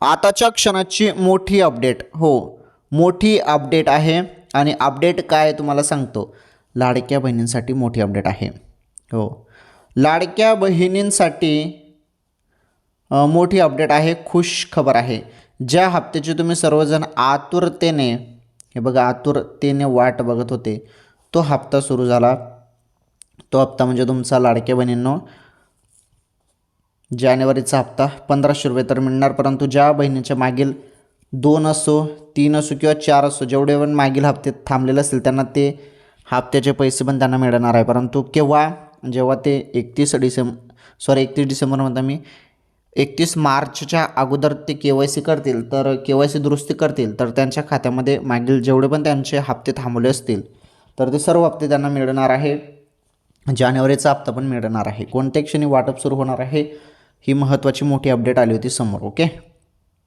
आताच्या क्षणाची मोठी अपडेट. हो, मोठी अपडेट आहे आणि अपडेट काय आहे तुम्हाला सांगतो. लाडक्या बहिणींसाठी मोठी अपडेट आहे. हो, लाडक्या बहिणींसाठी मोठी अपडेट आहे, खुश खबर आहे. ज्या हप्त्याची तुम्ही सर्वजण आतुरतेने, हे बघा आतुरतेने वाट बघत होते, तो हप्ता सुरू झाला. तो हप्ता म्हणजे तुमचा लाडक्या बहिणींनो जानेवारीचा हप्ता 1500 रुपये तर मिळणार. परंतु ज्या बहिणीच्या मागील 2 असो 3 असो किंवा 4 असो जेवढे पण मागील हप्ते थांबलेले असतील त्यांना ते हप्त्याचे पैसे पण त्यांना मिळणार आहे. परंतु केव्हा, जेव्हा ते 31 डिसेंबर म्हणता मी 31 मार्चच्या अगोदर ते KYC करतील, तर KYC दुरुस्ती करतील, तर त्यांच्या खात्यामध्ये मागील जेवढे पण त्यांचे हप्ते थांबवले असतील तर ते सर्व हप्ते त्यांना मिळणार आहे. जानेवारीचा हप्ता पण मिळणार आहे. कोणत्या क्षणी वाटप सुरू होणार आहे ही महत्त्वाची मोठी अपडेट आली होती समोर. ओके.